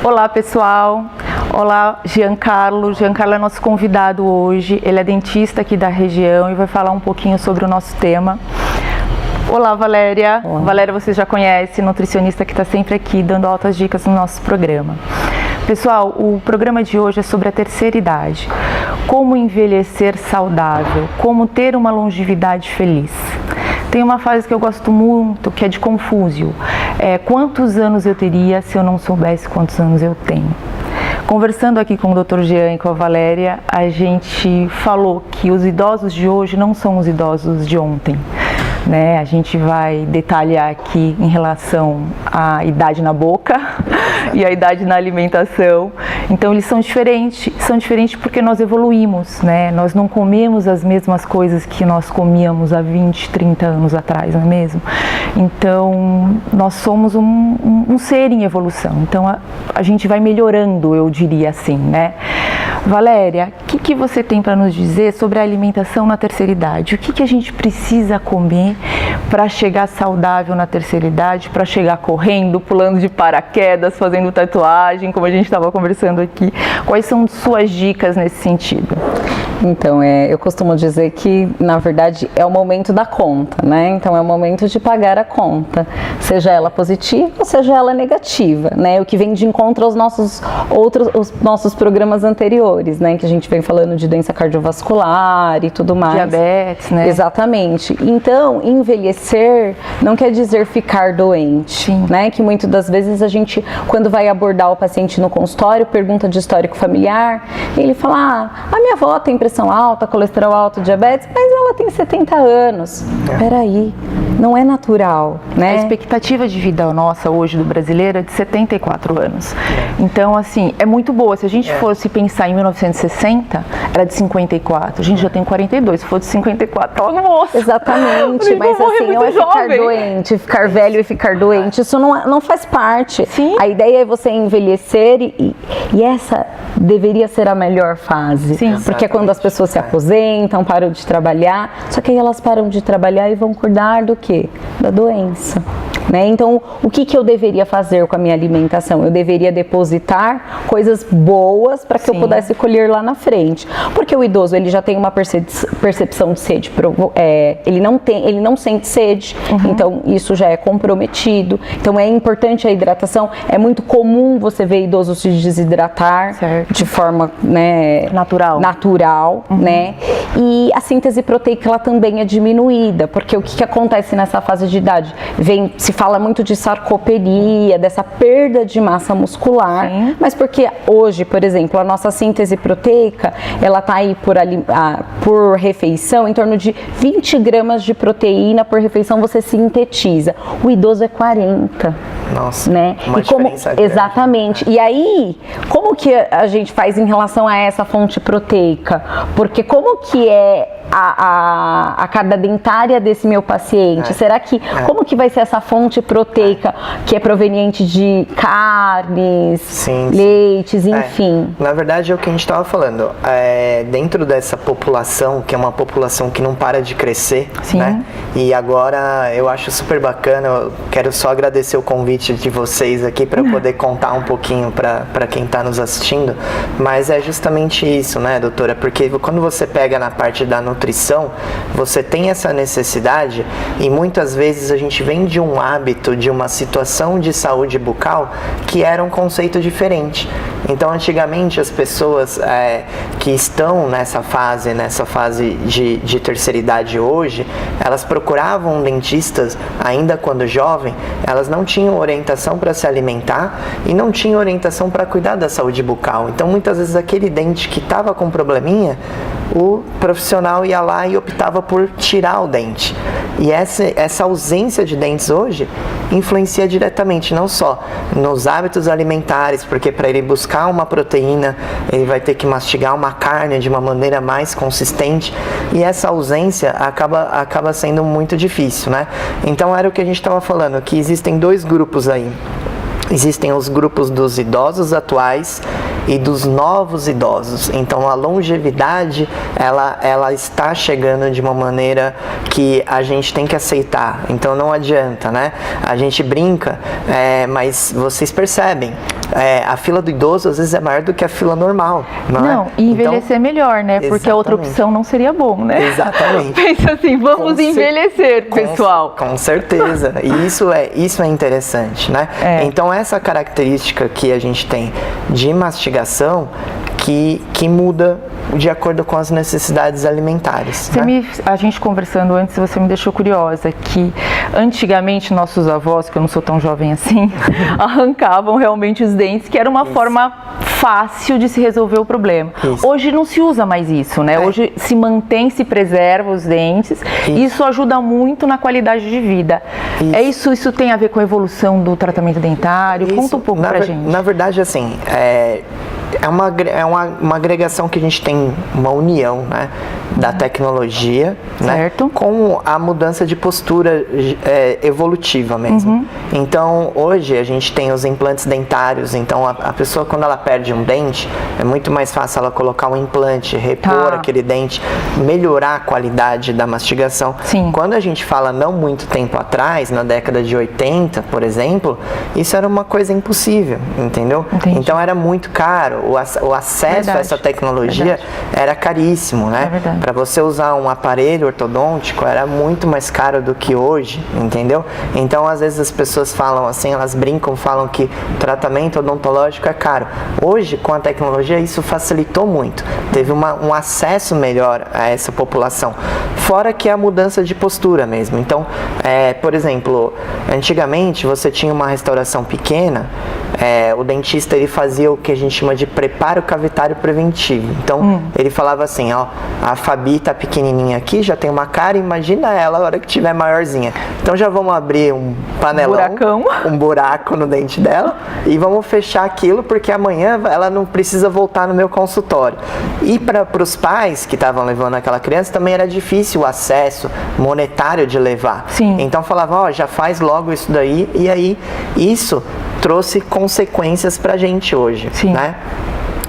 Olá, pessoal. Olá, Giancarlo. Giancarlo é nosso convidado hoje. Ele é dentista aqui da região e vai falar um pouquinho sobre o nosso tema. Olá, Valéria. Olá. Valéria, você já conhece, nutricionista que está sempre aqui dando altas dicas no nosso programa. Pessoal, o programa de hoje é sobre a terceira idade. Como envelhecer saudável, como ter uma longevidade feliz. Tem uma frase que eu gosto muito, que é de Confúcio. Quantos anos eu teria se eu não soubesse quantos anos eu tenho? Conversando aqui com o Dr. Jean e com a Valéria, a gente falou que os idosos de hoje não são os idosos de ontem. A gente vai detalhar aqui em relação à idade na boca e à idade na alimentação. Então eles são diferentes porque nós evoluímos, Nós não comemos as mesmas coisas que nós comíamos há 20, 30 anos atrás, não é mesmo? Então nós somos um ser em evolução, então a gente vai melhorando, eu diria assim, Valéria, o que você tem para nos dizer sobre a alimentação na terceira idade? O que a gente precisa comer para chegar saudável na terceira idade, para chegar correndo, pulando de paraquedas, fazendo tatuagem, como a gente estava conversando aqui? Quais são suas dicas nesse sentido? Então, eu costumo dizer que, na verdade, é o momento da conta, Então, é o momento de pagar a conta, seja ela positiva ou seja ela negativa, O que vem de encontro aos nossos programas anteriores, Que a gente vem falando de doença cardiovascular e tudo mais. Diabetes, Exatamente. Então, envelhecer não quer dizer ficar doente, Que muitas das vezes a gente, quando vai abordar o paciente no consultório, pergunta de histórico familiar, e ele fala, a minha avó tem pressão alta, colesterol alto, diabetes, mas ela tem 70 anos. Peraí, não é natural, A expectativa de vida nossa hoje do brasileiro é de 74 anos. Então, assim, é muito boa. Se a gente fosse pensar em 1960, era de 54. A gente já tem 42. Se for de 54, ela moça. Exatamente, mas assim, não é ficar doente, ficar velho e ficar doente. Isso não faz parte. Sim. A ideia é você envelhecer e essa deveria ser a melhor fase. Sim. Porque é quando as pessoas se aposentam, param de trabalhar, só que aí elas param de trabalhar e vão cuidar do quê? Da doença. Então, o que eu deveria fazer com a minha alimentação? Eu deveria depositar coisas boas para que eu pudesse colher lá na frente. Porque o idoso, ele já tem uma percepção de sede, ele não sente sede, então isso já é comprometido. Então, é importante a hidratação. É muito comum você ver idosos se desidratar de forma natural, E a síntese proteica, ela também é diminuída, porque o que acontece nessa fase de idade? Se fala muito de sarcopenia, dessa perda de massa muscular, mas porque hoje, por exemplo, a nossa síntese proteica, ela está aí por refeição, em torno de 20 gramas de proteína por refeição você sintetiza. O idoso é 40. Nossa, uma diferença grande. Exatamente. E aí, como que a gente faz em relação a essa fonte proteica? Porque como que é a carga dentária desse meu paciente? Será que, como que vai ser essa fonte proteica que é proveniente de carnes, leites, enfim? Na verdade, é o que a gente estava falando. Dentro dessa população, que é uma população que não para de crescer, E agora eu acho super bacana, eu quero só agradecer o convite de vocês aqui para poder contar um pouquinho para quem está nos assistindo, mas é justamente isso, doutora? Porque quando você pega na parte da nutrição, você tem essa necessidade e muitas vezes a gente vem de um hábito, de uma situação de saúde bucal que era um conceito diferente. Então, antigamente, as pessoas que estão nessa fase de terceira idade hoje, elas procuravam dentistas ainda quando jovem, elas não tinham orientação para se alimentar e não tinham orientação para cuidar da saúde bucal. Então, muitas vezes, aquele dente que estava com probleminha, o profissional ia lá e optava por tirar o dente. E essa ausência de dentes hoje influencia diretamente, não só nos hábitos alimentares, porque para ele buscar uma proteína, ele vai ter que mastigar uma carne de uma maneira mais consistente, e essa ausência acaba sendo muito difícil, Então, era o que a gente estava falando, que existem dois grupos aí. Existem os grupos dos idosos atuais e dos novos idosos. Então, a longevidade, ela está chegando de uma maneira que a gente tem que aceitar. Então, não adianta, A gente brinca, mas vocês percebem, a fila do idoso às vezes é maior do que a fila normal, não é? E envelhecer melhor, né? Porque a outra opção não seria bom, né? Exatamente. Pensa assim, vamos envelhecer, pessoal. Com certeza. E isso é interessante, né? Então, essa característica que a gente tem de mastigação que muda de acordo com as necessidades alimentares. A gente conversando antes, você me deixou curiosa que antigamente nossos avós, que eu não sou tão jovem assim, arrancavam realmente os dentes, que era uma forma fácil de se resolver o problema. Hoje não se usa mais isso, né? Hoje se mantém, se preserva os dentes. Isso ajuda muito na qualidade de vida. Isso tem a ver com a evolução do tratamento dentário? Conta um pouco pra gente. Na verdade, assim, é uma agregação que a gente tem, uma união, né, da tecnologia, né, com a mudança de postura evolutiva mesmo. Então, hoje a gente tem os implantes dentários, então a pessoa, quando ela perde um dente, é muito mais fácil ela colocar um implante, repor aquele dente, melhorar a qualidade da mastigação. Quando a gente fala não muito tempo atrás, na década de 80, por exemplo, isso era uma coisa impossível, entendeu? Então era muito caro. O acesso a essa tecnologia era caríssimo, né? Para você usar um aparelho ortodôntico era muito mais caro do que hoje, entendeu? Então, às vezes as pessoas falam assim, elas brincam, falam que tratamento odontológico é caro. Hoje, com a tecnologia, isso facilitou muito. Teve um acesso melhor a essa população. Fora que a mudança de postura mesmo. Então, por exemplo, antigamente você tinha uma restauração pequena, o dentista ele fazia o que a gente chama de preparo cavitário preventivo. Então, ele falava assim, ó, a Fabi tá pequenininha aqui, já tem uma cara, imagina ela a hora que tiver maiorzinha. Então, já vamos abrir um panelão, um buraco no dente dela e vamos fechar aquilo, porque amanhã ela não precisa voltar no meu consultório. E para os pais que estavam levando aquela criança, também era difícil o acesso monetário de levar. Então, falava, ó, já faz logo isso daí, e aí isso trouxe consequências pra gente hoje, né?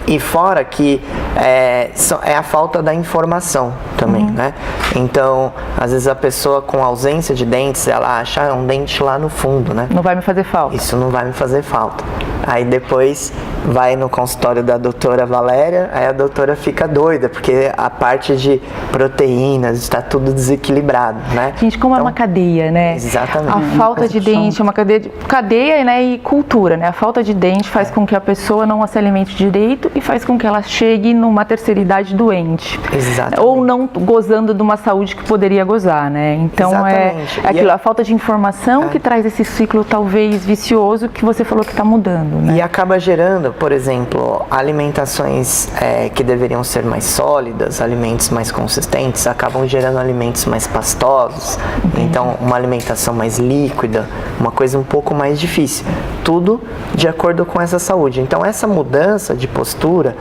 E fora que é a falta da informação também, né? Então, às vezes a pessoa com ausência de dentes, ela acha um dente lá no fundo, né? Não vai me fazer falta. Isso não vai me fazer falta. Aí depois vai no consultório da doutora Valéria, aí a doutora fica doida, porque a parte de proteínas está tudo desequilibrado, né? Gente, como é uma cadeia, né? Exatamente. A falta de dente é uma cadeia, né, e cultura, né? A falta de dente faz com que a pessoa não se alimente direito e faz com que ela chegue numa terceira idade doente. Exatamente. Ou não gozando de uma saúde que poderia gozar, né? Então Exatamente. é aquilo, a falta de informação que traz esse ciclo talvez vicioso que você falou que está mudando, né? E acaba gerando, por exemplo, alimentações que deveriam ser mais sólidas, alimentos mais consistentes, acabam gerando alimentos mais pastosos. Então, uma alimentação mais líquida, uma coisa um pouco mais difícil. Tudo de acordo com essa saúde. Então, essa mudança de postura,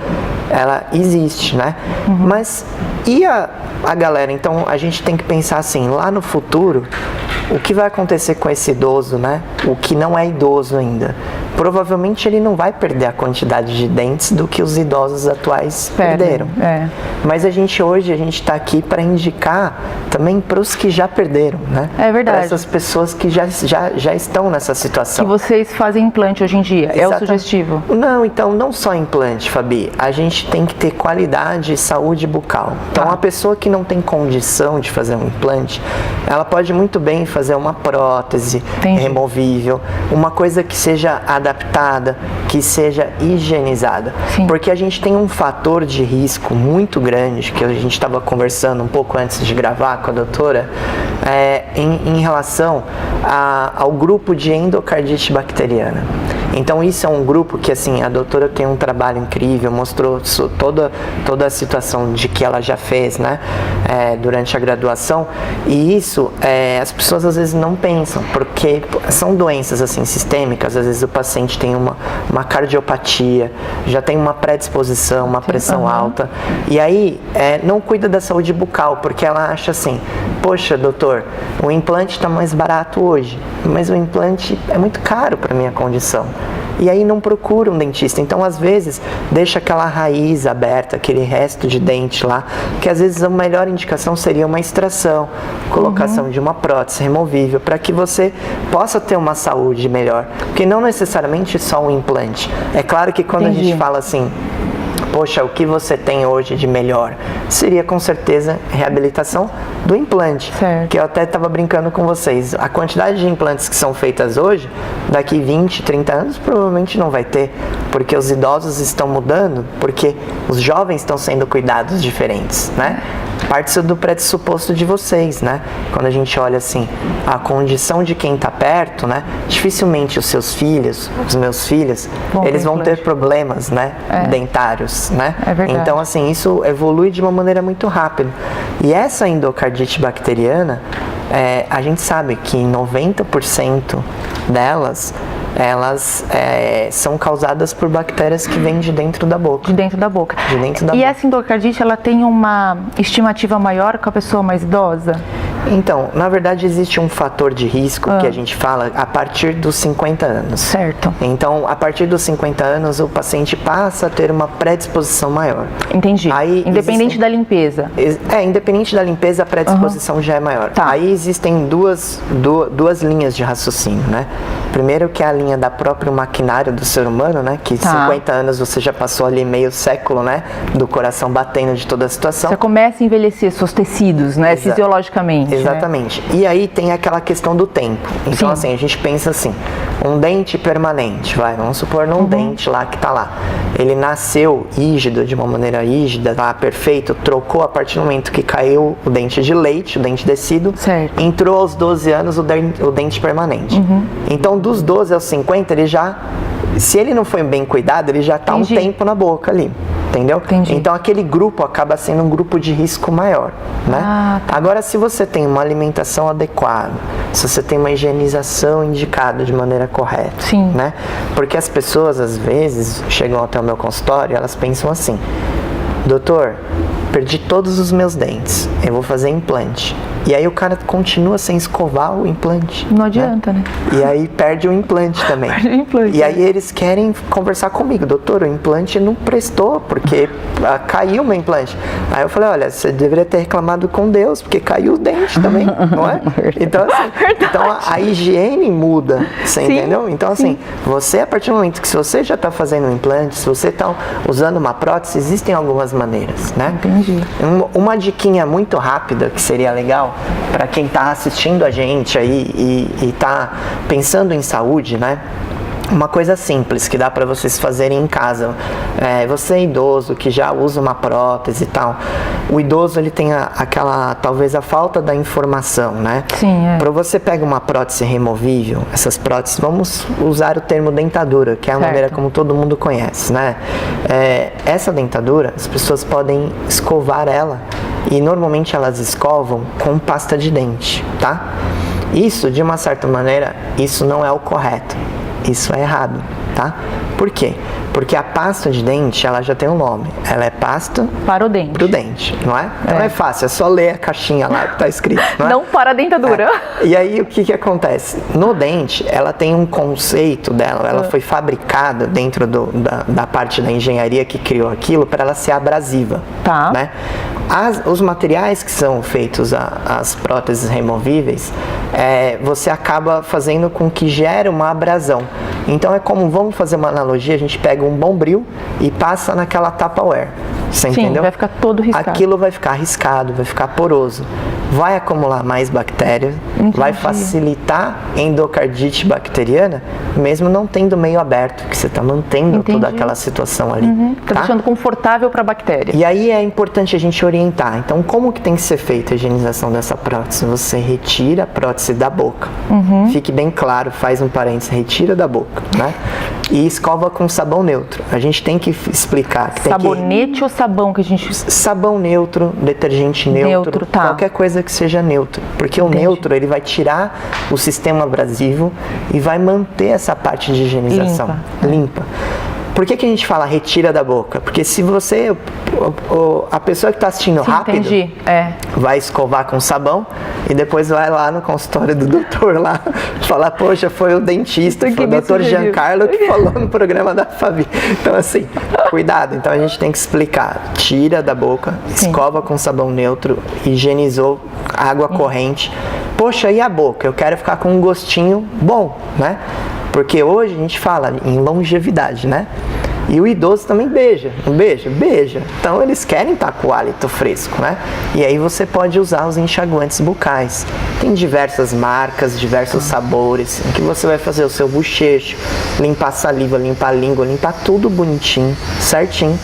ela existe, né? Mas e a galera? Então, a gente tem que pensar assim, lá no futuro, o que vai acontecer com esse idoso, né? O que não é idoso ainda. Provavelmente ele não vai perder a quantidade de dentes do que os idosos atuais perderam. Mas hoje a gente está aqui para indicar também para os que já perderam, né? É verdade. Para essas pessoas que já estão nessa situação. Que vocês fazem implante hoje em dia, é o sugestivo? Não, então não só implante, Fabi. A gente tem que ter qualidade e saúde bucal. Então a pessoa que não tem condição de fazer um implante, ela pode muito bem fazer uma prótese removível, uma coisa que seja adaptada, que seja higienizada. Porque a gente tem um fator de risco muito grande, que a gente estava conversando um pouco antes de gravar com a doutora, em relação ao grupo de endocardite bacteriana. Então isso é um grupo que, assim, a doutora tem um trabalho incrível, mostrou toda a situação de que ela já fez, né, durante a graduação, e isso as pessoas às vezes não pensam, porque são doenças assim sistêmicas. Às vezes o paciente tem uma cardiopatia, já tem uma predisposição, uma pressão alta, e aí não cuida da saúde bucal, porque ela acha assim, poxa, doutor, o implante está mais barato hoje, mas o implante é muito caro para minha condição. e aí não procura um dentista. Então, às vezes, deixa aquela raiz aberta, aquele resto de dente lá, que às vezes a melhor indicação seria uma extração, colocação de uma prótese removível, para que você possa ter uma saúde melhor. Porque não necessariamente só um implante. É claro que quando a gente fala assim, poxa, o que você tem hoje de melhor? Seria com certeza reabilitação do implante. Certo. Que eu até estava brincando com vocês. A quantidade de implantes que são feitas hoje, daqui 20, 30 anos, provavelmente não vai ter. Porque os idosos estão mudando, porque os jovens estão sendo cuidados diferentes, né? Parte do pressuposto de vocês, né? Quando a gente olha assim, a condição de quem está perto, né? Dificilmente os seus filhos, os meus filhos, eles vão ter problemas, né? Dentários, né? É verdade. Então, assim, isso evolui de uma maneira muito rápida. E essa endocardite bacteriana, a gente sabe que 90% delas, elas são causadas por bactérias que vêm de dentro da boca. De dentro da boca. De dentro da e boca. essa endocardite, ela tem uma estimativa maior com a pessoa mais idosa? Então, na verdade, existe um fator de risco que a gente fala a partir dos 50 anos. Certo. Então, a partir dos 50 anos, o paciente passa a ter uma predisposição maior. Entendi. Aí independente da limpeza. Independente da limpeza, a predisposição já é maior. Tá. Aí existem duas linhas de raciocínio, né? Primeiro, que é a linha da próprio maquinário do ser humano, né? Que 50 anos você já passou ali meio século, né? Do coração batendo de toda a situação. Você começa a envelhecer seus tecidos, né? Fisiologicamente. Exatamente. Né? E aí tem aquela questão do tempo. Então, assim, a gente pensa assim, um dente permanente, vamos supor num dente lá que tá lá. Ele nasceu rígido, de uma maneira rígida, tá perfeito, trocou a partir do momento que caiu o dente de leite, o dente descido, certo. Entrou aos 12 anos o dente permanente. Então, dos 12 aos 50, ele já, se ele não foi bem cuidado, ele já tá um tempo na boca ali. Entendeu? Entendi. Então aquele grupo acaba sendo um grupo de risco maior, né? Tá. Agora, se você tem uma alimentação adequada, se você tem uma higienização indicada de maneira correta, sim, né? Porque as pessoas às vezes chegam até o meu consultório e elas pensam assim: doutor, perdi todos os meus dentes, eu vou fazer implante. E aí o cara continua sem escovar o implante. Não adianta, né? E aí perde o implante também. Perde o implante. E aí eles querem conversar comigo: doutor, o implante não prestou, porque caiu o meu implante. Aí eu falei: olha, você deveria ter reclamado com Deus, porque caiu o dente também, não é? Então, assim, a higiene muda, você entendeu? Então, assim, você, a partir do momento que se você já está fazendo um implante, se você está usando uma prótese, existem algumas maneiras, né? Entendi. Uma diquinha muito rápida que seria legal para quem está assistindo a gente aí e está pensando em saúde, né? Uma coisa simples que dá para vocês fazerem em casa. Você é idoso que já usa uma prótese e tal. O idoso, ele tem talvez a falta da informação, né? Sim, Para você pegar uma prótese removível, essas próteses, vamos usar o termo dentadura, que é a maneira como todo mundo conhece, né? Essa dentadura, as pessoas podem escovar ela e normalmente elas escovam com pasta de dente, tá? Isso, de uma certa maneira, isso não é o correto. Isso é errado, tá? Por quê? Porque a pasta de dente, ela já tem um nome. Ela é pasta para o dente. Pro dente, não é? Então é fácil, é só ler a caixinha lá que tá escrito, não é? Não para a dentadura. E aí, o que acontece? No dente, ela tem um conceito dela, ela foi fabricada dentro da parte da engenharia que criou aquilo para ela ser abrasiva, tá? Né? Os materiais que são feitos, as próteses removíveis, você acaba fazendo com que gere uma abrasão. Então é como, vamos fazer uma analogia, a gente pega um bombril e passa naquela Tupperware. Você entendeu? Vai ficar todo riscado. Aquilo vai ficar riscado, vai ficar poroso. Vai acumular mais bactéria, vai facilitar endocardite bacteriana, mesmo não tendo meio aberto, que você está mantendo toda aquela situação ali. Tá deixando confortável para a bactéria. E aí é importante a gente orientar. Então, como que tem que ser feita a higienização dessa prótese? Você retira a prótese da boca. Fique bem claro, faz um parênteses, retira da boca, né? E escova com sabão neutro. A gente tem que explicar. Que Sabonete ou sabão que a gente... Sabão neutro, detergente neutro, tá. Qualquer coisa que seja neutro. Porque o neutro, ele vai tirar o sistema abrasivo e vai manter essa parte de higienização limpa. Por que a gente fala retira da boca? Porque se você, a pessoa que está assistindo rápido, vai escovar com sabão e depois vai lá no consultório do doutor lá, falar, poxa, foi o dentista, foi o doutor Giancarlo que falou no programa da Fabi. Então assim, cuidado. Então a gente tem que explicar, tira da boca, escova com sabão neutro, higienizou, água corrente. Poxa, e a boca? Eu quero ficar com um gostinho bom, né? Porque hoje a gente fala em longevidade, né? E o idoso também beija, não beija? Beija. Então eles querem estar com o hálito fresco, né? E aí você pode usar os enxaguantes bucais. Tem diversas marcas, diversos sabores, em que você vai fazer o seu bochecho, limpar a saliva, limpar a língua, limpar tudo bonitinho, certinho.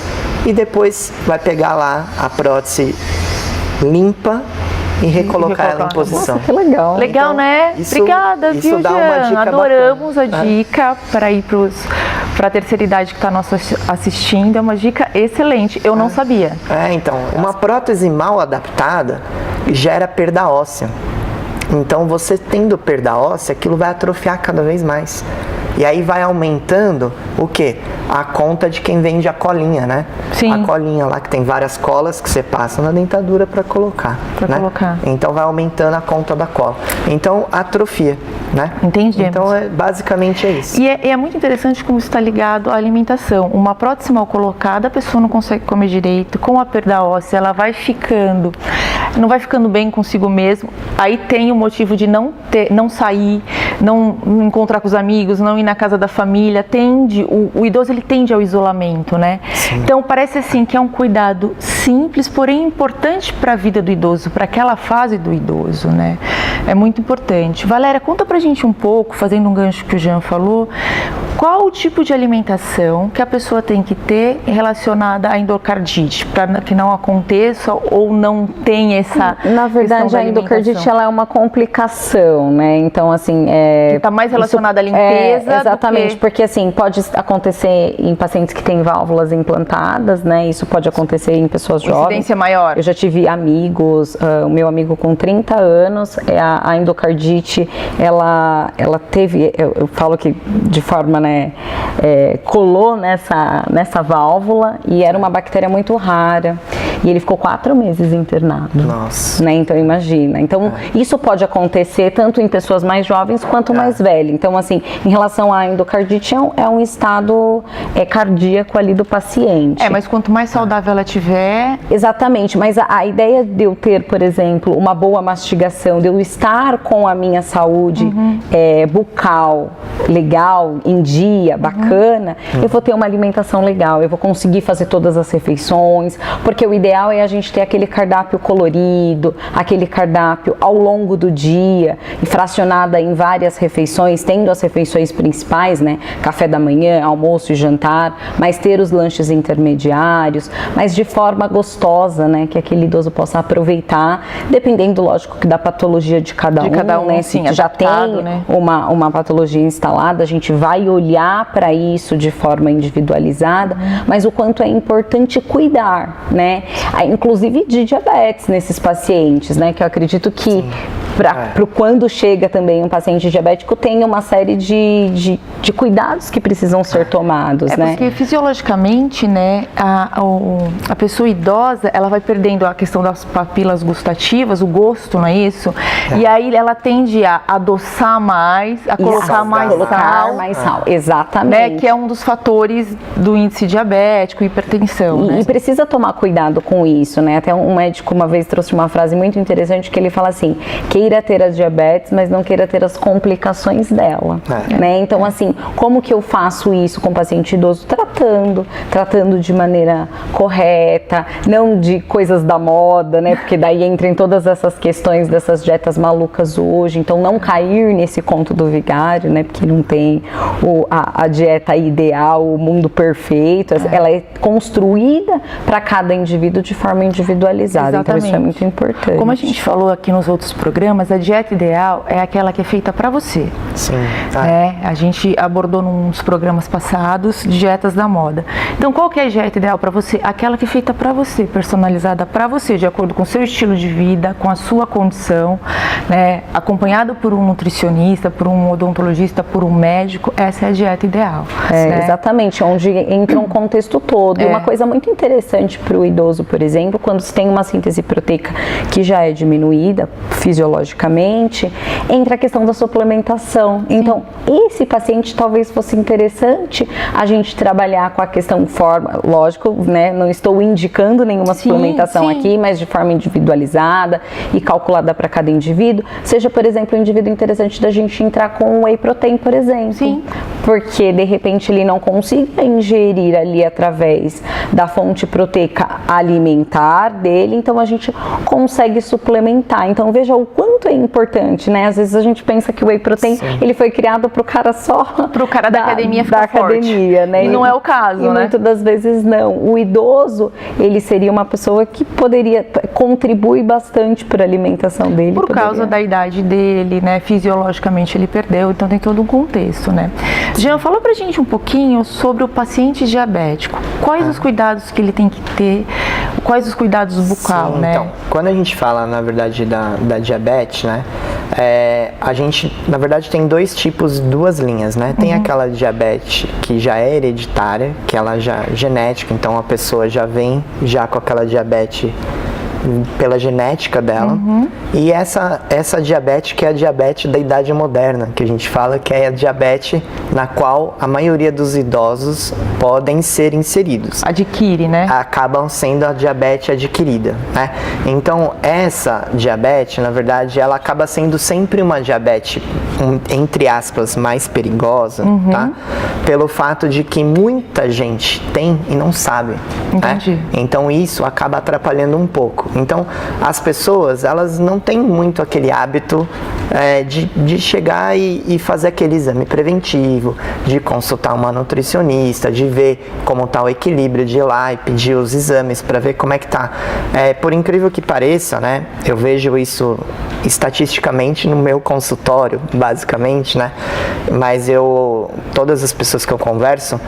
E depois vai pegar lá a prótese limpa e recolocar ela em posição. Nossa, que legal. Legal, então, né? Obrigada, isso viu, dá uma dica adoramos bacana. A dica para ir para a terceira idade que está nos assistindo. É uma dica excelente. Eu não sabia. Então, uma prótese mal adaptada gera perda óssea. Então, você tendo perda óssea, aquilo vai atrofiar cada vez mais. E aí vai aumentando o quê? A conta de quem vende a colinha, né? Sim. A colinha lá, que tem várias colas que você passa na dentadura para colocar. Então vai aumentando a conta da cola. Então atrofia, né? Entendi. Então basicamente é isso. E é muito interessante como isso está ligado à alimentação. Uma prótese mal colocada, a pessoa não consegue comer direito. Com a perda óssea, ela vai ficando, não vai ficando bem consigo mesmo. Aí tem o motivo de não sair, não encontrar com os amigos, não ir na casa da família. O idoso ele tende ao isolamento, né? Sim. Então parece assim que é um cuidado simples, porém importante para a vida do idoso, para aquela fase do idoso, né? É muito importante. Valéria, conta pra gente um pouco, fazendo um gancho que o Jean falou, qual o tipo de alimentação que a pessoa tem que ter relacionada à endocardite, para que não aconteça ou não tenha essa Na verdade, a endocardite ela é uma complicação, né? Então, assim, que está mais relacionada à limpeza. Exatamente, porque assim, pode acontecer em pacientes que têm válvulas implantadas, né? Isso pode acontecer em pessoas jovens. Incidência maior. Eu já tive amigos, o meu amigo com 30 anos, a endocardite, ela teve, eu falo que de forma, né, colou nessa válvula e era uma bactéria muito rara. E ele ficou 4 meses internado. Nossa. Né? Então, imagina. Então, isso pode acontecer tanto em pessoas mais jovens quanto mais velhas. Então, assim, em relação à endocardite, é um estado cardíaco ali do paciente. Mas quanto mais saudável ela tiver... Exatamente. Mas a ideia de eu ter, por exemplo, uma boa mastigação, de eu estar com a minha saúde bucal legal, em dia, bacana, eu vou ter uma alimentação legal, eu vou conseguir fazer todas as refeições, porque o ideal é a gente ter aquele cardápio colorido, aquele cardápio ao longo do dia, e fracionada em várias refeições, tendo as refeições principais, né, café da manhã, almoço e jantar, mas ter os lanches intermediários, mas de forma gostosa, né, que aquele idoso possa aproveitar, dependendo, lógico, da patologia de cada um, né, sim, se já tem, né, uma patologia instalada, a gente vai olhar para isso de forma individualizada, mas o quanto é importante cuidar, né, inclusive de diabetes nesses pacientes, né, que eu acredito que para quando chega também um paciente diabético tem uma série de cuidados que precisam ser tomados, né? Porque fisiologicamente, né, a pessoa idosa, ela vai perdendo a questão das papilas gustativas, o gosto, não é isso? E aí ela tende a adoçar mais, a colocar mais sal. Exatamente. Né, que é um dos fatores do índice diabético, hipertensão. E precisa tomar cuidado com isso, né? Até um médico uma vez trouxe uma frase muito interessante que ele fala assim, queira ter a diabetes, mas não queira ter as complicações dela, né? Então, assim, como que eu faço isso com o paciente idoso? Tratando de maneira correta, não de coisas da moda, né? Porque daí entra em todas essas questões dessas dietas malucas hoje, então não cair nesse conto do vigário, né? Porque não tem a dieta ideal, o mundo perfeito, ela é construída para cada indivíduo de forma individualizada. Exatamente. Então isso é muito importante. Como a gente falou aqui nos outros programas, a dieta ideal é aquela que é feita para você. Sim. A gente abordou num dos programas passados dietas da moda. Então, qual que é a dieta ideal para você? Aquela que é feita para você, personalizada para você, de acordo com o seu estilo de vida, com a sua condição, né? Acompanhado por um nutricionista, por um odontologista, por um médico. Essa é a dieta ideal. Né? Exatamente, onde entra um contexto todo. E uma coisa muito interessante para o idoso, por exemplo, quando se tem uma síntese proteica que já é diminuída fisiologicamente, entra a questão da suplementação. Então, esse paciente talvez fosse interessante a gente trabalhar com a questão lógico, né? Não estou indicando nenhuma suplementação aqui, mas de forma individualizada e calculada para cada indivíduo. Seja, por exemplo, um indivíduo interessante da gente entrar com o whey protein, por exemplo. Sim. Porque, de repente, ele não consiga ingerir ali através da fonte proteica alimentar dele, então a gente consegue suplementar. Então, veja o quanto é importante, né? Às vezes a gente pensa que o whey protein, ele foi criado para o cara só... Para o cara da academia ficar academia, né? E não é o caso, né? Muitas das vezes não. O idoso, ele seria uma pessoa que poderia contribuir bastante para a alimentação dele. Por causa da idade dele, né? Fisiologicamente ele perdeu, então tem todo um contexto, né? Jean, fala pra gente um pouquinho sobre o paciente diabético. Quais os cuidados que ele tem que ter? Quais os cuidados bucal, né? Então, quando a gente fala, na verdade, da diabetes, né? A gente, na verdade, tem duas linhas, né? Tem aquela diabetes que já é hereditária, que ela já é genética, então a pessoa já vem já com aquela diabetes pela genética dela, e essa diabetes que é a diabetes da idade moderna, que a gente fala que é a diabetes na qual a maioria dos idosos podem ser inseridos. Adquire, né? Acabam sendo a diabetes adquirida, né? Então, essa diabetes, na verdade, ela acaba sendo sempre uma diabetes, entre aspas, mais perigosa, tá? Pelo fato de que muita gente tem e não sabe. Entendi. Né? Então, isso acaba atrapalhando um pouco. Então, as pessoas, elas não têm muito aquele hábito de chegar e fazer aquele exame preventivo, de consultar uma nutricionista, de ver como está o equilíbrio, de ir lá e pedir os exames para ver como é que tá. Por incrível que pareça, né, eu vejo isso estatisticamente no meu consultório, basicamente, né, mas todas as pessoas que eu converso,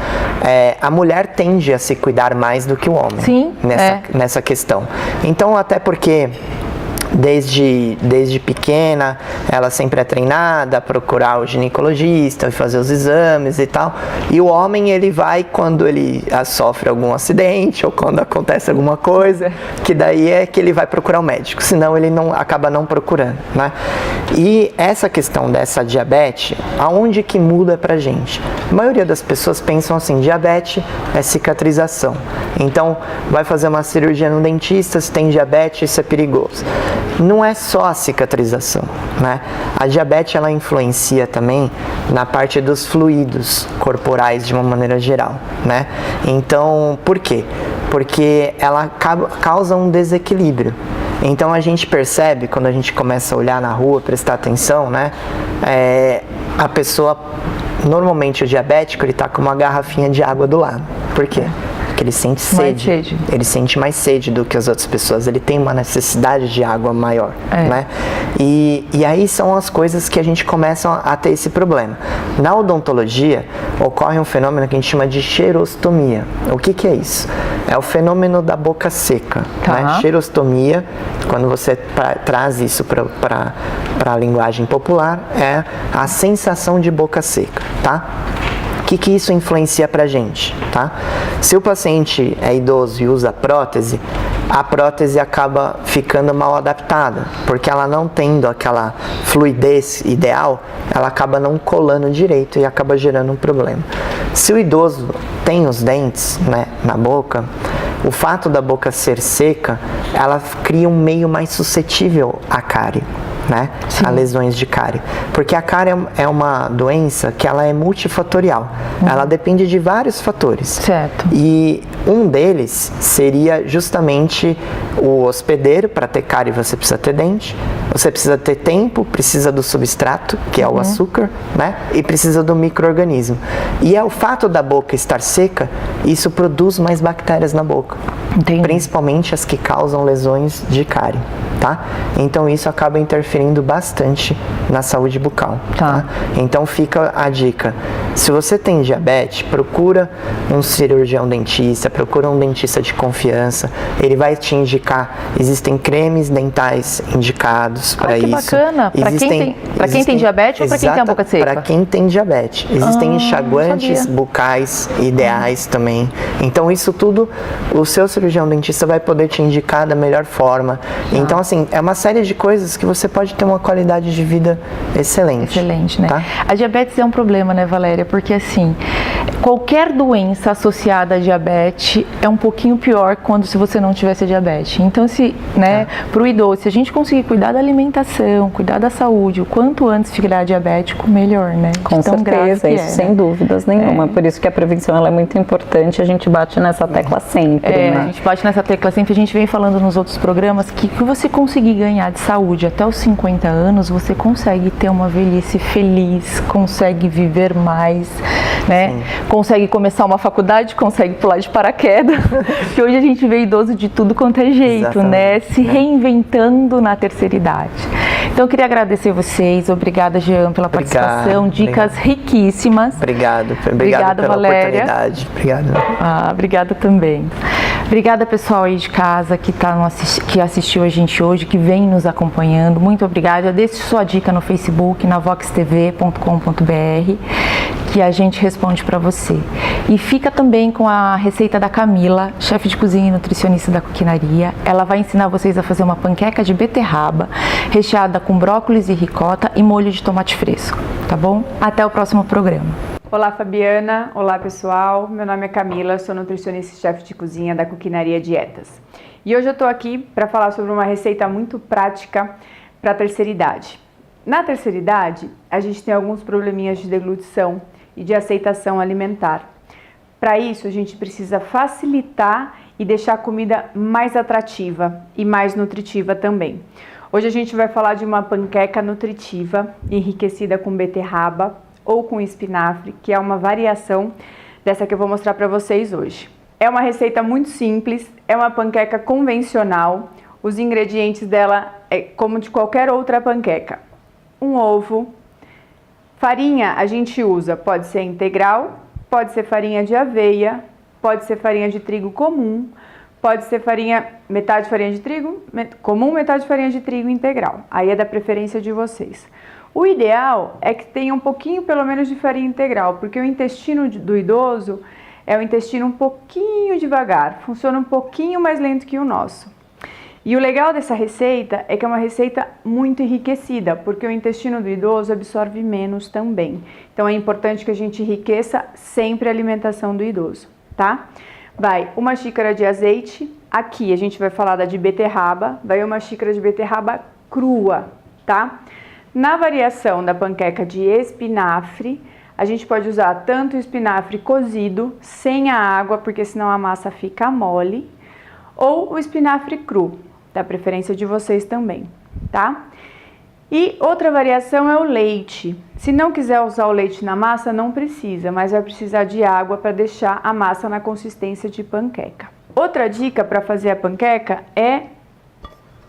a mulher tende a se cuidar mais do que o homem. Sim, nessa questão. Então, até porque desde pequena ela sempre é treinada a procurar o ginecologista, fazer os exames e tal, e o homem ele vai quando ele sofre algum acidente ou quando acontece alguma coisa, que daí é que ele vai procurar o médico, senão ele acaba não procurando, né? E essa questão dessa diabetes, aonde que muda pra gente? A maioria das pessoas pensam assim, diabetes é cicatrização, então vai fazer uma cirurgia no dentista, se tem diabetes, isso é perigoso. Não é só a cicatrização, né? A diabetes, ela influencia também na parte dos fluidos corporais de uma maneira geral, né? Então, por quê? Porque ela causa um desequilíbrio. Então, a gente percebe, quando a gente começa a olhar na rua, prestar atenção, né? A pessoa, normalmente o diabético, ele está com uma garrafinha de água do lado. Por quê? Porque ele sente sede. Ele sente mais sede do que as outras pessoas. Ele tem uma necessidade de água maior, né? E aí são as coisas que a gente começa a ter esse problema. Na odontologia, ocorre um fenômeno que a gente chama de xerostomia. O que é isso? É o fenômeno da boca seca, né? Xerostomia, quando você traz isso para a linguagem popular, é a sensação de boca seca, tá? O que isso influencia pra gente, tá? Se o paciente é idoso e usa prótese, a prótese acaba ficando mal adaptada, porque ela não tendo aquela fluidez ideal, ela acaba não colando direito e acaba gerando um problema. Se o idoso tem os dentes, né, na boca, o fato da boca ser seca, ela cria um meio mais suscetível à cárie, né? A lesões de cárie. Porque a cárie é uma doença que ela é multifatorial. Ela depende de vários fatores. Certo. E um deles seria justamente o hospedeiro. Para ter cárie você precisa ter dente, você precisa ter tempo, precisa do substrato, que é o açúcar, né? E precisa do micro-organismo. E é o fato da boca estar seca, isso produz mais bactérias na boca. Entendi. Principalmente as que causam lesões de cárie. tá? Então isso acaba interferindo bastante na saúde bucal, tá? Então fica a dica. Se você tem diabetes, procura um cirurgião dentista, procura um dentista de confiança. Ele vai te indicar, existem cremes dentais indicados para isso. Que bacana! Para quem tem diabetes ou para quem tem a boca seca? Para quem tem diabetes. Existem enxaguantes bucais ideais também. Então isso tudo, o seu cirurgião dentista vai poder te indicar da melhor forma. Então assim, é uma série de coisas que você pode ter uma qualidade de vida excelente. Excelente, né? Tá? A diabetes é um problema, né, Valéria? Porque assim, qualquer doença associada à diabetes é um pouquinho pior quando se você não tivesse diabetes. Então, pro idoso, se a gente conseguir cuidar da alimentação, cuidar da saúde, o quanto antes ficar diabético, melhor, né? Com certeza, isso sem dúvidas nenhuma. Por isso que a prevenção ela é muito importante, a gente bate nessa tecla sempre, né? A gente bate nessa tecla sempre, a gente vem falando nos outros programas que você conseguir ganhar de saúde até os 50 anos, você consegue ter uma velhice feliz, consegue viver mais, né? Sim. Consegue começar uma faculdade, consegue pular de paraquedas, porque hoje a gente vê idoso de tudo quanto é jeito, exatamente, né? Se reinventando na terceira idade. Então eu queria agradecer vocês, obrigada Jean pela participação, dicas riquíssimas. Obrigado pela Valéria. Oportunidade. Obrigado. Obrigada também. Obrigada pessoal aí de casa que assistiu a gente hoje, que vem nos acompanhando. Muito obrigada. Deixe sua dica no Facebook, na voxtv.com.br, que a gente responde para você. E fica também com a receita da Camila, chefe de cozinha e nutricionista da Coquinaria. Ela vai ensinar vocês a fazer uma panqueca de beterraba, recheada com brócolis e ricota e molho de tomate fresco, tá bom? Até o próximo programa. Olá Fabiana, olá pessoal, meu nome é Camila, sou nutricionista e chefe de cozinha da Coquinaria Dietas. E hoje eu estou aqui para falar sobre uma receita muito prática para a terceira idade. Na terceira idade, a gente tem alguns probleminhas de deglutição e de aceitação alimentar. Para isso, a gente precisa facilitar e deixar a comida mais atrativa e mais nutritiva também. Hoje a gente vai falar de uma panqueca nutritiva enriquecida com beterraba ou com espinafre, que é uma variação dessa que eu vou mostrar para vocês hoje. É uma receita muito simples, é uma panqueca convencional, os ingredientes dela é como de qualquer outra panqueca. Um ovo, farinha a gente usa, pode ser integral, pode ser farinha de aveia, pode ser farinha de trigo comum, pode ser metade farinha de trigo comum, metade farinha de trigo integral, aí é da preferência de vocês. O ideal é que tenha um pouquinho, pelo menos, de farinha integral, porque o intestino do idoso é um intestino um pouquinho devagar, funciona um pouquinho mais lento que o nosso. E o legal dessa receita é que é uma receita muito enriquecida, porque o intestino do idoso absorve menos também. Então é importante que a gente enriqueça sempre a alimentação do idoso, tá? Vai 1 xícara de azeite, aqui a gente vai falar da de beterraba, vai 1 xícara de beterraba crua, tá? Na variação da panqueca de espinafre, a gente pode usar tanto o espinafre cozido, sem a água, porque senão a massa fica mole, ou o espinafre cru, da preferência de vocês também, tá? E outra variação é o leite. Se não quiser usar o leite na massa, não precisa, mas vai precisar de água para deixar a massa na consistência de panqueca. Outra dica para fazer a panqueca é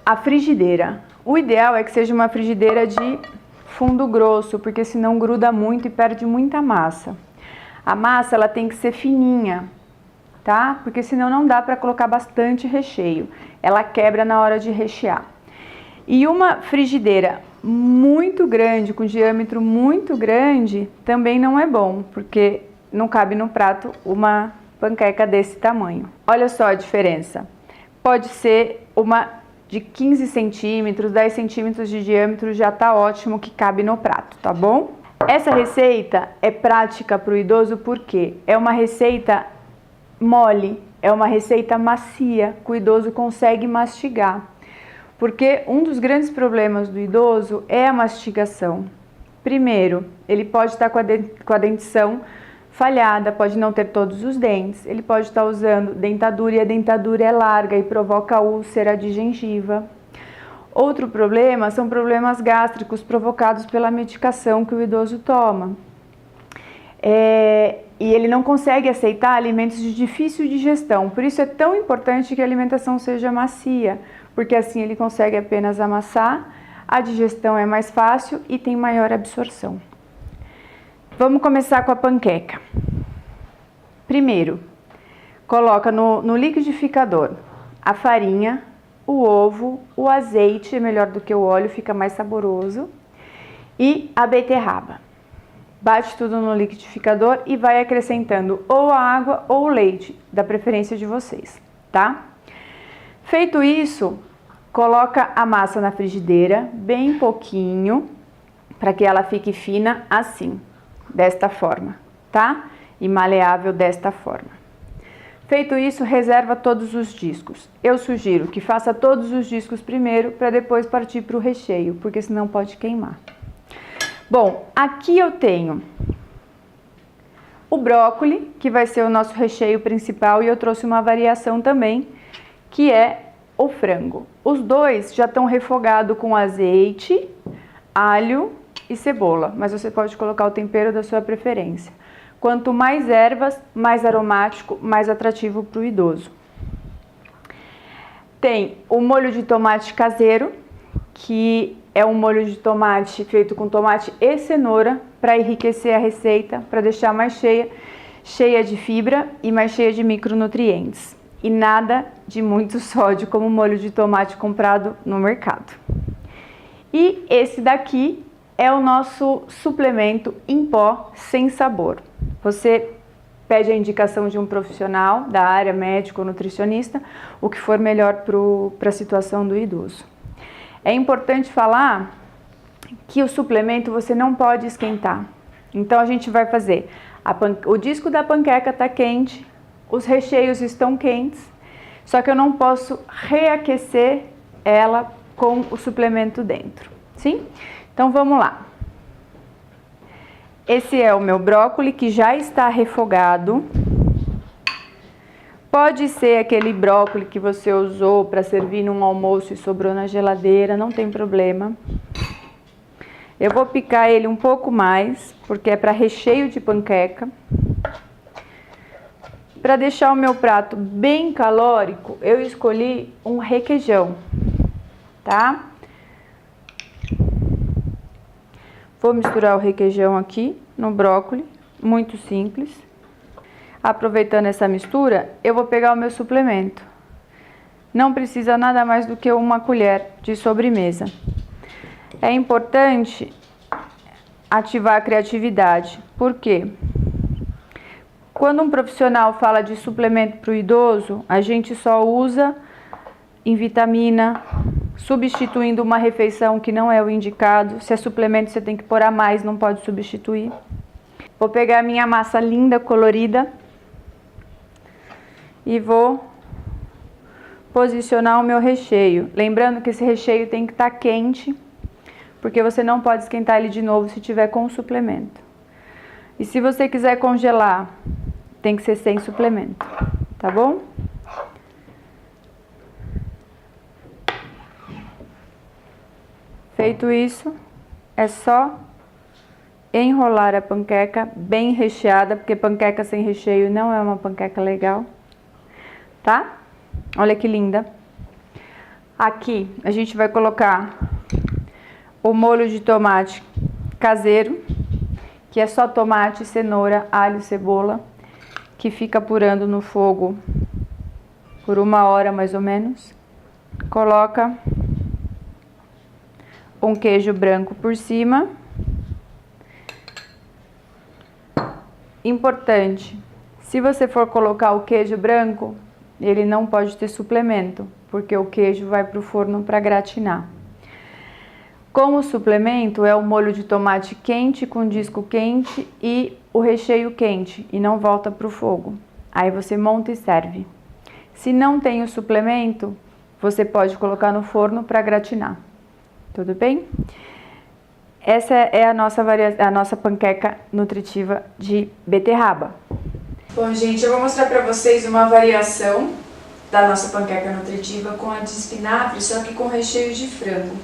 a frigideira. O ideal é que seja uma frigideira de fundo grosso, porque senão gruda muito e perde muita massa. A massa ela tem que ser fininha, tá? Porque senão não dá para colocar bastante recheio. Ela quebra na hora de rechear. E uma frigideira muito grande, com diâmetro muito grande, também não é bom, porque não cabe no prato uma panqueca desse tamanho. Olha só a diferença. Pode ser uma de 15 centímetros, 10 centímetros de diâmetro, já tá ótimo, que cabe no prato, tá bom? Essa receita é prática para o idoso porque é uma receita mole, é uma receita macia, que o idoso consegue mastigar. Porque um dos grandes problemas do idoso é a mastigação. Primeiro, ele pode estar com a dentição falhada, pode não ter todos os dentes, ele pode estar usando dentadura e a dentadura é larga e provoca úlcera de gengiva. Outro problema são problemas gástricos provocados pela medicação que o idoso toma. E ele não consegue aceitar alimentos de difícil digestão, por isso é tão importante que a alimentação seja macia, porque assim ele consegue apenas amassar, a digestão é mais fácil e tem maior absorção. Vamos começar com a panqueca. Primeiro, coloca no liquidificador a farinha, o ovo, o azeite, é melhor do que o óleo, fica mais saboroso, e a beterraba. Bate tudo no liquidificador e vai acrescentando ou a água ou o leite, da preferência de vocês, tá? Feito isso, coloca a massa na frigideira, bem pouquinho, para que ela fique fina assim, desta forma, tá? E maleável desta forma. Feito isso, reserva todos os discos. Eu sugiro que faça todos os discos primeiro, para depois partir para o recheio, porque senão pode queimar. Bom, aqui eu tenho o brócolis, que vai ser o nosso recheio principal, e eu trouxe uma variação também, que é o frango. Os dois já estão refogados com azeite, alho e cebola, mas você pode colocar o tempero da sua preferência. Quanto mais ervas, mais aromático, mais atrativo para o idoso. Tem o molho de tomate caseiro, que é um molho de tomate feito com tomate e cenoura, para enriquecer a receita, para deixar mais cheia de fibra e mais cheia de micronutrientes. E nada de muito sódio, como o molho de tomate comprado no mercado. E esse daqui é o nosso suplemento em pó sem sabor. Você pede a indicação de um profissional da área, médico ou nutricionista, o que for melhor para a situação do idoso. É importante falar que o suplemento você não pode esquentar. Então a gente vai fazer, o disco da panqueca está quente, os recheios estão quentes, só que eu não posso reaquecer ela com o suplemento dentro, sim? Então vamos lá. Esse é o meu brócolis que já está refogado. Pode ser aquele brócolis que você usou para servir num almoço e sobrou na geladeira, não tem problema. Eu vou picar ele um pouco mais, porque é para recheio de panqueca. Para deixar o meu prato bem calórico, eu escolhi um requeijão, tá? Vou misturar o requeijão aqui no brócolis, muito simples. Aproveitando essa mistura, eu vou pegar o meu suplemento. Não precisa nada mais do que uma colher de sobremesa. É importante ativar a criatividade. Por quê? Quando um profissional fala de suplemento para o idoso, a gente só usa em vitamina, substituindo uma refeição que não é o indicado. Se é suplemento, você tem que pôr a mais, não pode substituir. Vou pegar a minha massa linda, colorida, e vou posicionar o meu recheio. Lembrando que esse recheio tem que estar quente, porque você não pode esquentar ele de novo se tiver com o suplemento. E se você quiser congelar, tem que ser sem suplemento, tá bom? Feito isso, é só enrolar a panqueca bem recheada, porque panqueca sem recheio não é uma panqueca legal, tá? Olha que linda. Aqui a gente vai colocar o molho de tomate caseiro, que é só tomate, cenoura, alho, cebola, que fica apurando no fogo por 1 hora mais ou menos. Coloca um queijo branco por cima. Importante, se você for colocar o queijo branco, ele não pode ter suplemento, porque o queijo vai para o forno para gratinar. Como suplemento é o molho de tomate quente com disco quente e o recheio quente, e não volta para o fogo. Aí você monta e serve. Se não tem o suplemento, você pode colocar no forno para gratinar. Tudo bem? Essa é a nossa panqueca nutritiva de beterraba. Bom, gente, eu vou mostrar para vocês uma variação da nossa panqueca nutritiva com a de espinafre, só que com recheio de frango.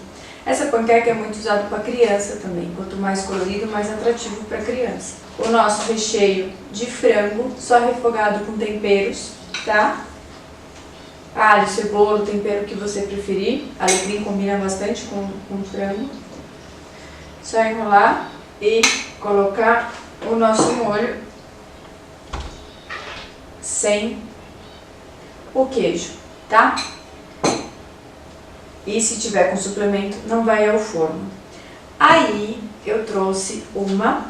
Essa panqueca é muito usada para criança também. Quanto mais colorido, mais atrativo para criança. O nosso recheio de frango, só refogado com temperos, tá? alho, cebola, o tempero que você preferir. Alecrim combina bastante com frango. Só enrolar e colocar o nosso molho sem o queijo, tá? E se tiver com suplemento, não vai ao forno. Aí eu trouxe uma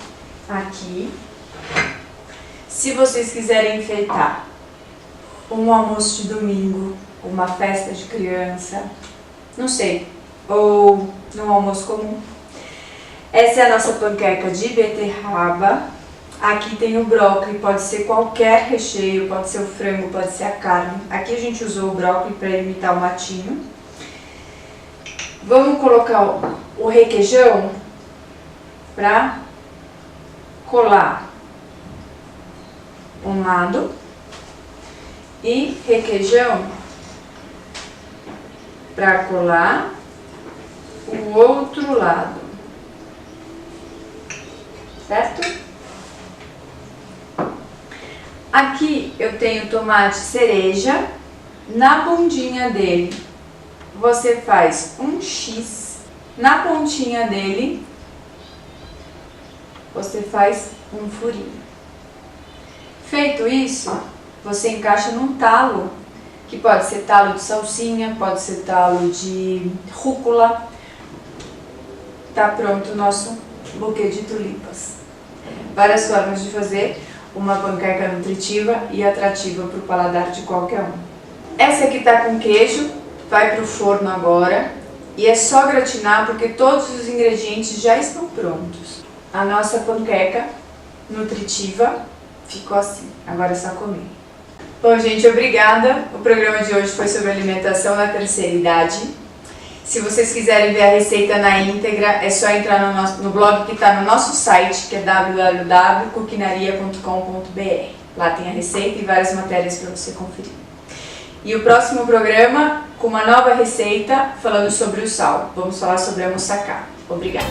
aqui. Se vocês quiserem enfeitar um almoço de domingo, uma festa de criança, não sei, ou num almoço comum. Essa é a nossa panqueca de beterraba. Aqui tem o brócolis, pode ser qualquer recheio, pode ser o frango, pode ser a carne. Aqui a gente usou o brócolis para imitar o matinho. Vamos colocar o requeijão para colar um lado e requeijão para colar o outro lado, certo? Aqui eu tenho tomate cereja, na bundinha dele você faz um X, na pontinha dele você faz um furinho. Feito isso, você encaixa num talo, que pode ser talo de salsinha, pode ser talo de rúcula. Tá pronto o nosso buquê de tulipas. Várias formas de fazer uma panqueca nutritiva e atrativa para o paladar de qualquer um. Essa aqui tá com queijo, vai para o forno agora e é só gratinar porque todos os ingredientes já estão prontos. A nossa panqueca nutritiva ficou assim, agora é só comer. Bom, gente, obrigada. O programa de hoje foi sobre alimentação na terceira idade. Se vocês quiserem ver a receita na íntegra, é só entrar no blog que está no nosso site, que é www.coquinaria.com.br. Lá tem a receita e várias matérias para você conferir. E o próximo programa com uma nova receita falando sobre o sal. Vamos falar sobre a moussaka. Obrigada.